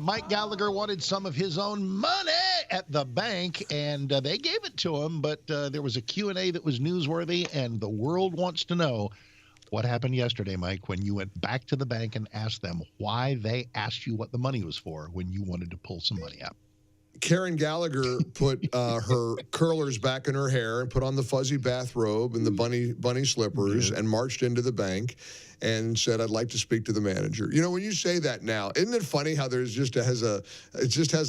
Mike Gallagher wanted some of his own money at the bank, and they gave it to him, but there was a Q&A that was newsworthy, and the world wants to know what happened yesterday, Mike, when you went back to the bank and asked them why they asked you what the money was for when you wanted to pull some money out. Karen Gallagher put her curlers back in her hair and put on the fuzzy bathrobe and the bunny slippers and marched into the bank and said, "I'd like to speak to the manager." You know, when you say that now, isn't it funny how it just has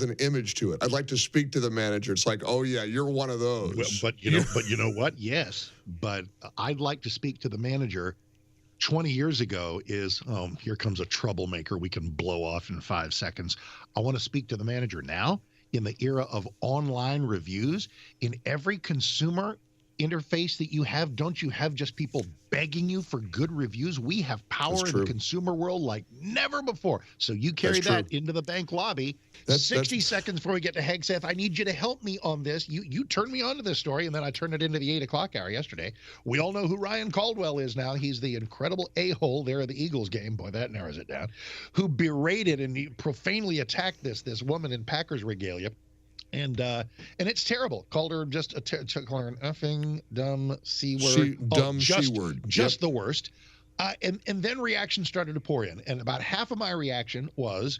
an image to it? I'd like to speak to the manager. It's like, oh yeah, you're one of those. Well, but you know what? Yes, but I'd like to speak to the manager 20 years ago is, oh, here comes a troublemaker we can blow off in 5 seconds. I want to speak to the manager now. In the era of online reviews, in every consumer interface that you have, don't you have just people begging you for good reviews? We have power in the consumer world like never before. So you carry that into the bank lobby. 60 seconds before we get to Hegseth, I need you to help me on this. You turned me on to this story, and then I turned it into the 8 o'clock hour yesterday. We all know who Ryan Caldwell is now. He's the incredible a-hole there at the Eagles game. Boy, that narrows it down. Who berated and profanely attacked this woman in Packers regalia. And it's terrible. Called her just called her an effing dumb C-word. C-word. Just the worst. And then reaction started to pour in. And about half of my reaction was,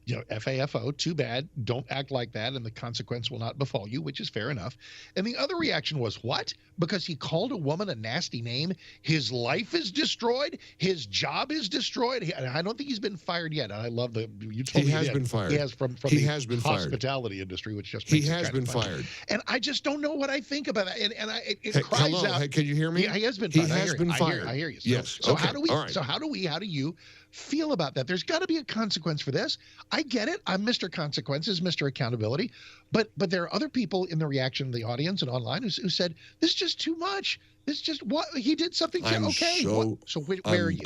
FAFO, too bad. Don't act like that, and the consequence will not befall you, which is fair enough. And the other reaction was, what? Because he called a woman a nasty name, his life is destroyed, his job is destroyed. I don't think he's been fired yet. I love you told me he has been fired. He has from the hospitality industry, which just makes he has been fired. And I just don't know what I think about that. And it cries out. Hey, can you hear me? Yeah, he has been fired. He has been fired. I hear you. Yes. So how do you feel about that? There's got to be a consequence for this. I get it. I'm Mr. Consequences, Mr. Accountability. But there are other people in the reaction of the audience and online who said, this is just too much. This is just what he did something. So where are you?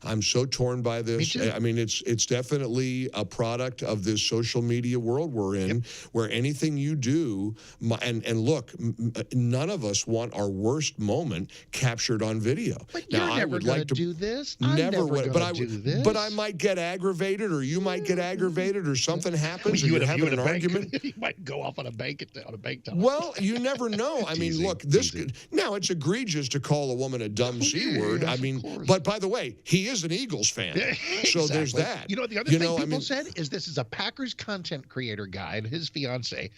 I'm so torn by this. I mean, it's definitely a product of this social media world we're in, where anything you do, and look, none of us want our worst moment captured on video. But now, I would like to do this. Never would. But I might get aggravated, or you might get aggravated, or something happens, and you're having an argument. You might go off on a bank teller. Well, you never know. I mean, look, now it's egregious to call a woman a dumb C-word. I mean, but by the way, he is an Eagles fan. So there's that. The other thing people said is this is a Packers content creator guy and his fiance.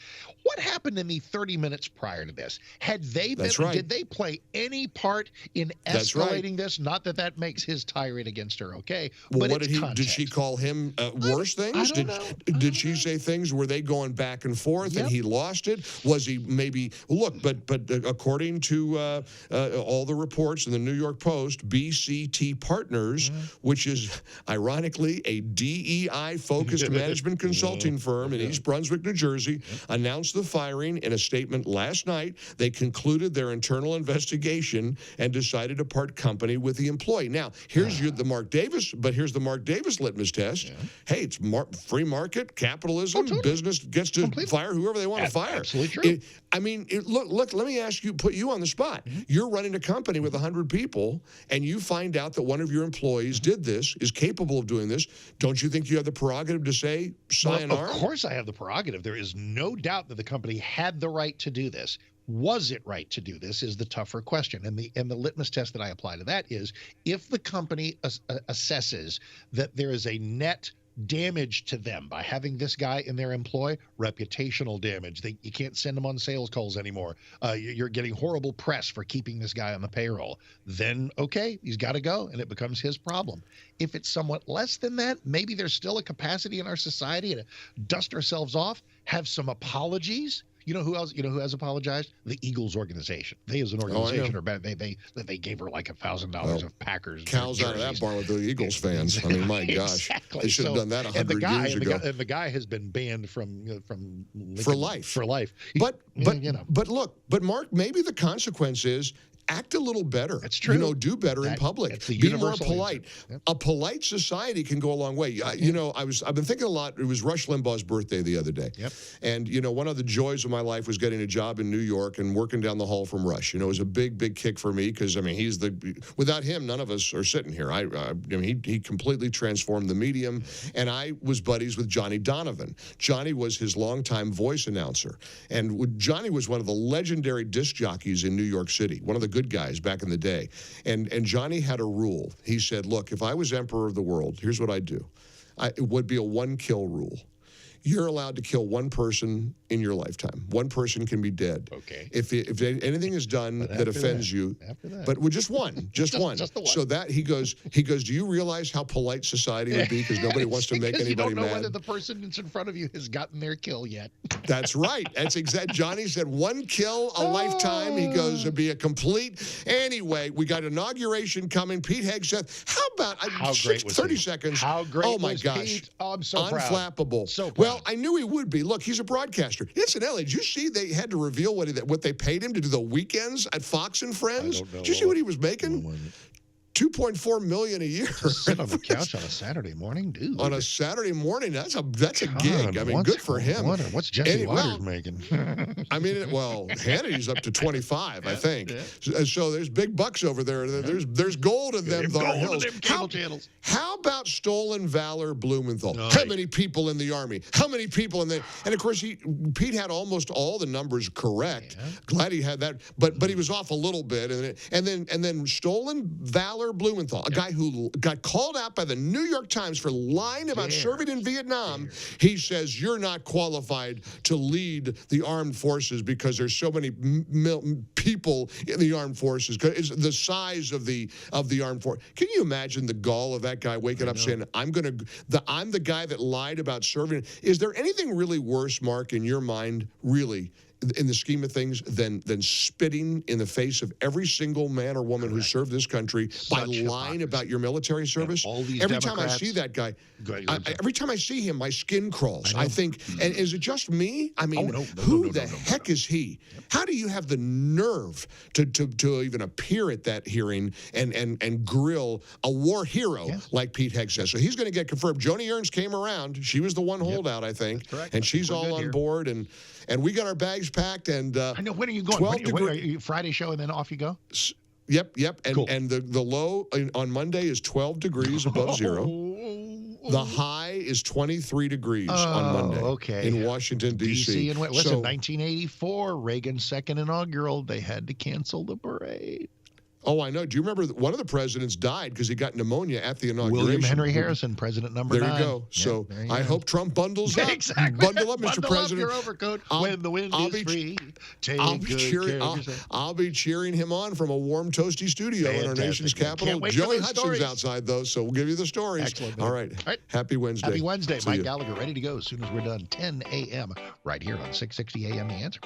What happened in the 30 minutes prior to this? Had they been, did they play any part in escalating this? Not that makes his tirade against her, okay? Well, but did she call him worse things? Did she say things? Were they going back and forth and he lost it? Was he maybe, look, but according to all the reports in the New York Post, BCT Partners, which is ironically a DEI-focused management consulting firm in East Brunswick, New Jersey, announced the firing in a statement last night. They concluded their internal investigation and decided to part company with the employee. Now, here's the Mark Davis litmus test. Hey, it's free market, capitalism, business gets to fire whoever they want to fire. Absolutely true. Look, let me put you on the spot. You're running a company with 100 people, and you find out that one of your employees did this, is capable of doing this. Don't you think you have the prerogative to say, sayonara? Well, of course I have the prerogative. There is no doubt that the company had the right to do this. Was it right to do this is the tougher question. And the litmus test that I apply to that is, if the company assesses that there is a net damage to them by having this guy in their employ, reputational damage. You can't send them on sales calls anymore. You're getting horrible press for keeping this guy on the payroll. Then, okay, he's got to go, and it becomes his problem. If it's somewhat less than that, maybe there's still a capacity in our society to dust ourselves off, have some apologies. You know who else? You know who has apologized? The Eagles organization. They, as an organization, are bad. They gave her like $1,000 of Packers. Cows out of that bar with the Eagles fans. I mean, my gosh, they should have done that 100 years ago. And the guy has been banned from for life. For life. But look, Mark, maybe the consequence is, act a little better. That's true. You know, do better in public. Be more polite. Yep. A polite society can go a long way. You know, I've been thinking a lot. It was Rush Limbaugh's birthday the other day. Yep. And, you know, one of the joys of my life was getting a job in New York and working down the hall from Rush. You know, it was a big, big kick for me because, I mean, without him, none of us are sitting here. I mean, he completely transformed the medium. And I was buddies with Johnny Donovan. Johnny was his longtime voice announcer. And Johnny was one of the legendary disc jockeys in New York City, one of the good guys back in the day. And Johnny had a rule. He said, look, if I was emperor of the world, here's what I'd do. It would be a one-kill rule. You're allowed to kill one person in your lifetime. One person can be dead. Okay. If anything is done that offends you, but with just one, just one. Just the one. So that he goes, do you realize how polite society would be? Because nobody wants to make anybody mad. You don't know whether the person that's in front of you has gotten their kill yet. That's right. That's exact. Johnny said one kill a lifetime. He goes to be a complete. Anyway, we got inauguration coming. Pete Hegseth. How about 30 seconds? How great? Oh my was gosh! Pete? Oh, I'm so proud. Unflappable. So proud. Well, I knew he would be. Look, he's a broadcaster. Incidentally, did you see they had to reveal what they paid him to do the weekends at Fox and Friends? Did you see what he was making? $2.4 million a year. Sit on the couch on a Saturday morning, dude. On a Saturday morning, that's a gig. I mean, good for him. What's Jesse Waters making? I mean, well, Hannity's up to 25, I think. Yeah. So there's big bucks over there. There's gold in them hills. How about stolen valor, Blumenthal? No. How many people in the Army? How many people in the? And of course, Pete had almost all the numbers correct. Yeah. Glad he had that, but he was off a little bit. And then stolen valor. Blumenthal, a guy who got called out by the New York Times for lying about serving in Vietnam. He says you're not qualified to lead the armed forces because there's so many people in the armed forces. It's the size of the armed force. Can you imagine the gall of that guy waking up saying, I'm the guy that lied about serving? Is there anything really worse, Mark, in your mind, really, in the scheme of things, than spitting in the face of every single man or woman who served this country by lying about your military service? Every time I see that guy, every time I see him, my skin crawls. I think, and is it just me? I mean, who the heck is he? How do you have the nerve to even appear at that hearing and grill a war hero like Pete Hegseth? So he's going to get confirmed. Joni Ernst came around. She was the one holdout, I think, and she's all on board. And we got our bags packed, and I know. When are you going? When are you, Friday show, and then off you go? Yep. And the low on Monday is 12 degrees above zero. The high is 23 degrees on Monday in Washington, D.C. And listen, 1984, Reagan's second inaugural, they had to cancel the parade. Oh, I know. Do you remember one of the presidents died because he got pneumonia at the inauguration? William Henry Harrison, president number 9. There you go. So I hope Trump bundles up. Exactly. Bundle up, Mr. President. Up your overcoat when the wind is free. I'll be cheering him on from a warm, toasty studio in our nation's capital. Joey Hudson's outside, though, so we'll give you the stories. Excellent. All right. Happy Wednesday. Happy Wednesday. Mike Gallagher ready to go as soon as we're done. 10 a.m. right here on 660 a.m. The Answer.